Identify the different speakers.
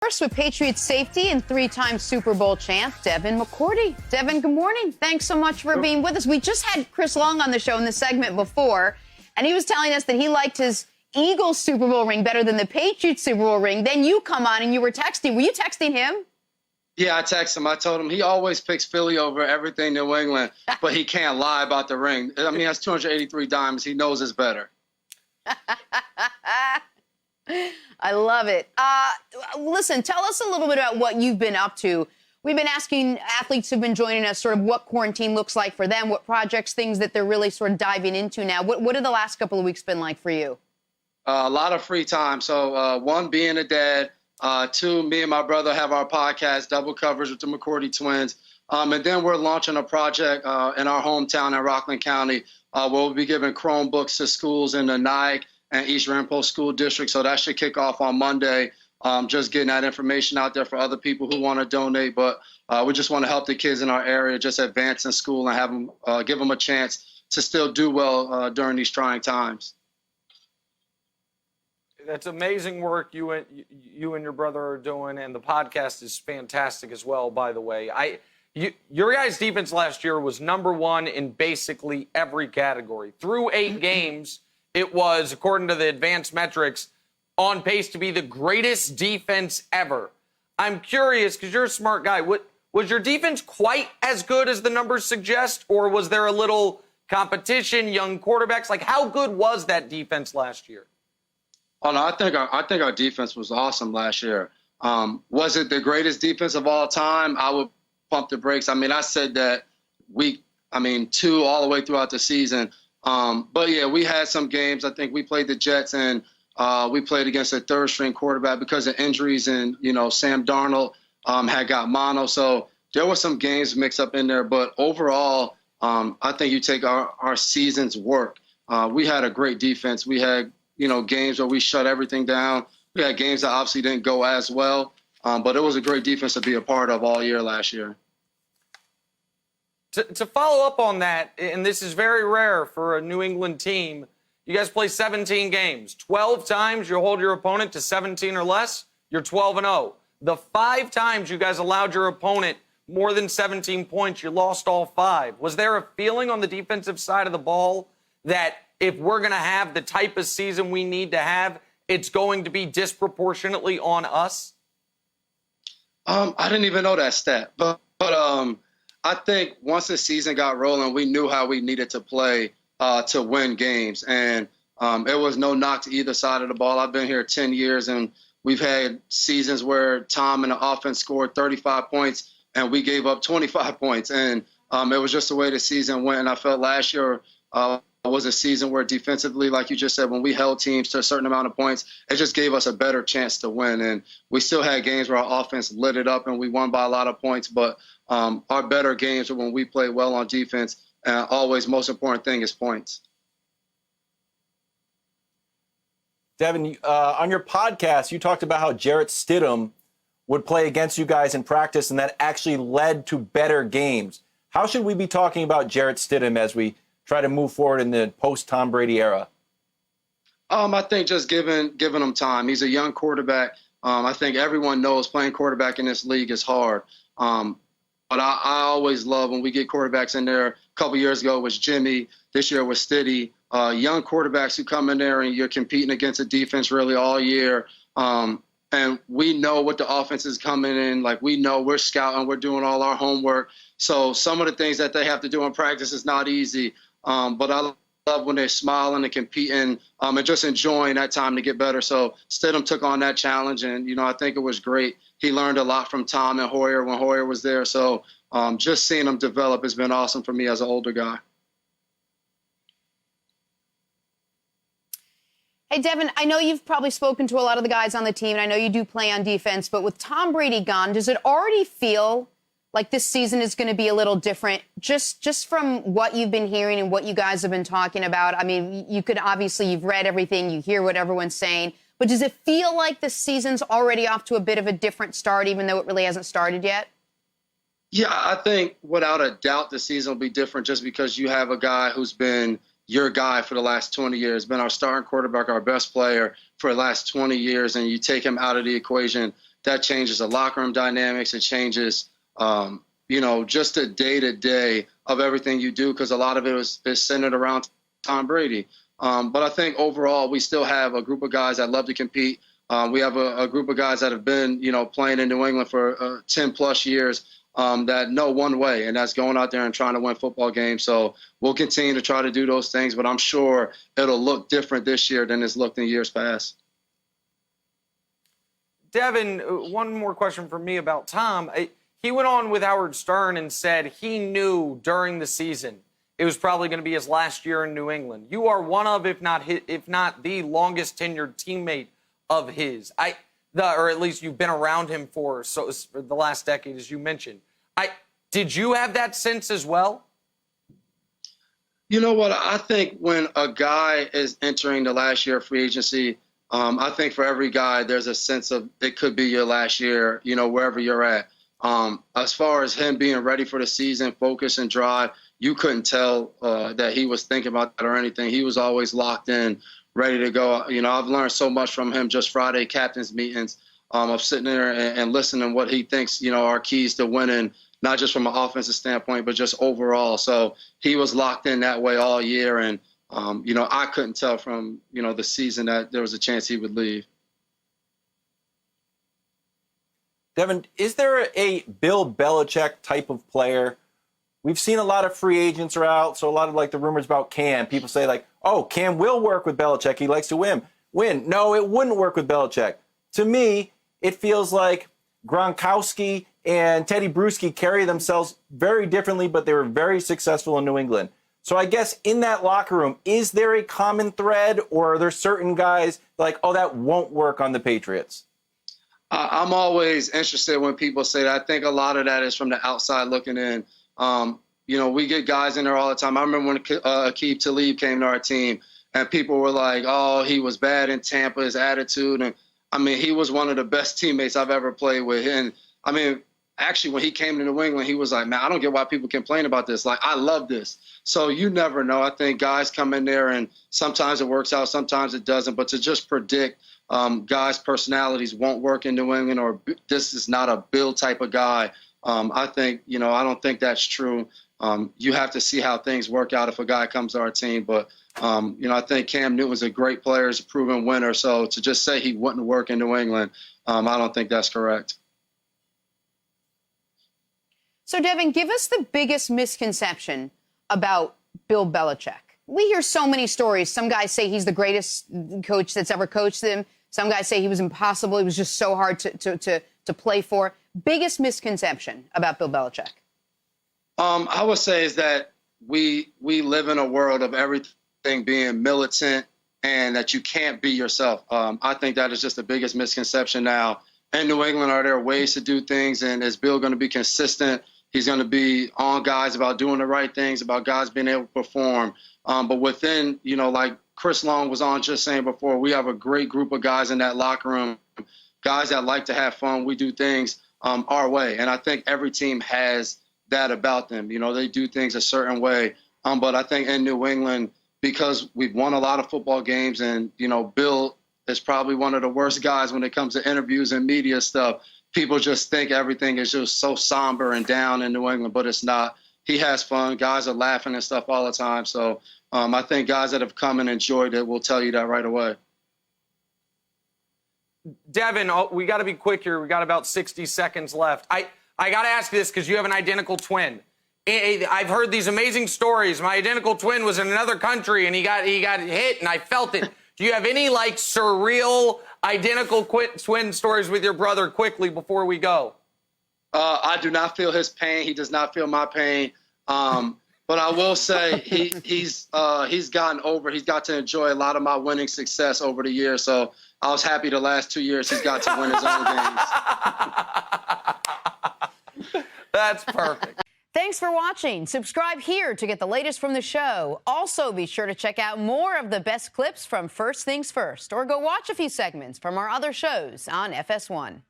Speaker 1: First with Patriots safety and three-time Super Bowl champ, Devin McCourty. Devin, good morning. Thanks so much for being with us. We just had Chris Long on the show in the segment before, and he was telling us that he liked his Eagles Super Bowl ring better than the Patriots Super Bowl ring. Then you come on and you were texting. Were you texting him?
Speaker 2: Yeah, I texted him. I told him he always picks Philly over everything New England, but he can't lie about the ring. I mean, he has 283 diamonds. He knows it's better.
Speaker 1: I love it. Listen, tell us a little bit about what you've been up to. We've been asking athletes who've been joining us sort of what quarantine looks like for them, what projects, things that they're really sort of diving into now. What have the last couple of weeks been like for you?
Speaker 2: A lot of free time. So, one, being a dad. Two, me and my brother have our podcast, Double Coverage with the McCourty twins. And then we're launching a project in our hometown in Rockland County where we'll be giving Chromebooks to schools in the Nyack and East Ramapo School District. So that should kick off on Monday. Just getting that information out there for other people who want to donate. But we just want to help the kids in our area just advance in school and have them, give them a chance to still do well during these trying times.
Speaker 3: That's amazing work you and your brother are doing, and the podcast is fantastic as well, by the way. Your guys' defense last year was number one in basically every category. Through 8 games, it was, according to the advanced metrics, on pace to be the greatest defense ever. I'm curious, because you're a smart guy, was your defense quite as good as the numbers suggest, or was there a little competition, young quarterbacks? Like, how good was that defense last year?
Speaker 2: Oh, no, I think our defense was awesome last year. Was it the greatest defense of all time? I would pump the brakes. I mean, I said that week 2 all the way throughout the season. But, yeah, we had some games. I think we played the Jets, and we played against a third-string quarterback because of injuries, and, Sam Darnold had got mono. So there were some games mixed up in there. But overall, I think you take our season's work. We had a great defense. We had games where we shut everything down. We had games that obviously didn't go as well, but it was a great defense to be a part of all year last year.
Speaker 3: To follow up on that, and this is very rare for a New England team, you guys play 17 games. 12 times you hold your opponent to 17 or less, you're 12-0. The 5 times you guys allowed your opponent more than 17 points, you lost all 5. Was there a feeling on the defensive side of the ball that if we're going to have the type of season we need to have, it's going to be disproportionately on us?
Speaker 2: I didn't even know that stat. But I think once the season got rolling, we knew how we needed to play to win games. And it was no knock to either side of the ball. I've been here 10 years, and we've had seasons where Tom and the offense scored 35 points, and we gave up 25 points. And it was just the way the season went. And I felt last year was a season where defensively, like you just said, when we held teams to a certain amount of points, it just gave us a better chance to win. And we still had games where our offense lit it up and we won by a lot of points. But our better games are when we play well on defense. And always, most important thing is points.
Speaker 4: Devin, on your podcast, you talked about how Jarrett Stidham would play against you guys in practice, and that actually led to better games. How should we be talking about Jarrett Stidham as we try to move forward in the post-Tom Brady era?
Speaker 2: I think just giving him time. He's a young quarterback. I think everyone knows playing quarterback in this league is hard. But I always love when we get quarterbacks in there. A couple years ago it was Jimmy. This year was Stiddy. Young quarterbacks who come in there and you're competing against a defense really all year. And we know what the offense is coming in. Like, we know we're scouting. We're doing all our homework. So some of the things that they have to do in practice is not easy. But I love when they're smiling and competing and just enjoying that time to get better. So Stidham took on that challenge, and, I think it was great. He learned a lot from Tom and Hoyer when Hoyer was there. So just seeing him develop has been awesome for me as an older guy.
Speaker 1: Hey, Devin, I know you've probably spoken to a lot of the guys on the team, and I know you do play on defense, but with Tom Brady gone, does it already feel like this season is going to be a little different, just from what you've been hearing and what you guys have been talking about? I mean, you've read everything, you hear what everyone's saying, but does it feel like the season's already off to a bit of a different start, even though it really hasn't started yet?
Speaker 2: Yeah, I think without a doubt the season will be different just because you have a guy who's been your guy for the last 20 years, been our starting quarterback, our best player for the last 20 years, and you take him out of the equation. that changes the locker room dynamics. It changes, just the day-to-day of everything you do, because a lot of it is centered around Tom Brady. But I think overall we still have a group of guys that love to compete. We have a group of guys that have been, playing in New England for 10-plus years that know one way, and that's going out there and trying to win football games. So we'll continue to try to do those things, but I'm sure it'll look different this year than it's looked in years past.
Speaker 3: Devin, one more question for me about Tom. He went on with Howard Stern and said he knew during the season it was probably going to be his last year in New England. You are one of, if not the longest tenured teammate of his. Or at least you've been around him for the last decade, as you mentioned. Did you have that sense as well?
Speaker 2: You know what? I think when a guy is entering the last year of free agency, I think for every guy, there's a sense of it could be your last year, wherever you're at. As far as him being ready for the season, focus and drive, you couldn't tell that he was thinking about that or anything. He was always locked in, ready to go. I've learned so much from him just Friday captain's meetings of sitting there and listening what he thinks, are keys to winning, not just from an offensive standpoint, but just overall. So he was locked in that way all year. And, I couldn't tell from, the season that there was a chance he would leave.
Speaker 4: Devin, is there a Bill Belichick type of player? We've seen a lot of free agents are out, so a lot of the rumors about Cam. People say oh, Cam will work with Belichick. He likes to win. No, it wouldn't work with Belichick. To me, it feels like Gronkowski and Teddy Bruschi carry themselves very differently, but they were very successful in New England. So I guess in that locker room, is there a common thread, or are there certain guys that won't work on the Patriots?
Speaker 2: I'm always interested when people say that. I think a lot of that is from the outside looking in. We get guys in there all the time. I remember when Aqib Talib came to our team, and people were like, oh, he was bad in Tampa, his attitude. And, he was one of the best teammates I've ever played with. And, actually, when he came to New England, he was like, man, I don't get why people complain about this. I love this. So you never know. I think guys come in there, and sometimes it works out, sometimes it doesn't. But to just predict guys' personalities won't work in New England, or this is not a Bill type of guy, I think, I don't think that's true. You have to see how things work out if a guy comes to our team. But, I think Cam Newton's a great player, is a proven winner. So to just say he wouldn't work in New England, I don't think that's correct.
Speaker 1: So, Devin, give us the biggest misconception about Bill Belichick. We hear so many stories. Some guys say he's the greatest coach that's ever coached them. Some guys say he was impossible. He was just so hard to play for. Biggest misconception about Bill Belichick?
Speaker 2: I would say is that we live in a world of everything being militant and that you can't be yourself. I think that is just the biggest misconception now. In New England, are there ways to do things? And is Bill going to be consistent? He's going to be on guys about doing the right things, about guys being able to perform. But within, like Chris Long was on just saying before, we have a great group of guys in that locker room, guys that like to have fun. We do things our way. And I think every team has that about them. They do things a certain way. But I think in New England, because we've won a lot of football games and, Bill is probably one of the worst guys when it comes to interviews and media stuff. People just think everything is just so somber and down in New England, but it's not. He has fun. Guys are laughing and stuff all the time. So I think guys that have come and enjoyed it will tell you that right away.
Speaker 3: Devin, we got to be quick here. We got about 60 seconds left. I got to ask this because you have an identical twin. I've heard these amazing stories. My identical twin was in another country and he got hit and I felt it. Do you have any surreal identical twin stories with your brother quickly before we go?
Speaker 2: I do not feel his pain. He does not feel my pain. But I will say he's gotten over. He's got to enjoy a lot of my winning success over the years. So I was happy the last 2 years he's got to win his own games.
Speaker 3: That's perfect.
Speaker 1: Thanks for watching. Subscribe here to get the latest from the show. Also, be sure to check out more of the best clips from First Things First, or go watch a few segments from our other shows on FS1.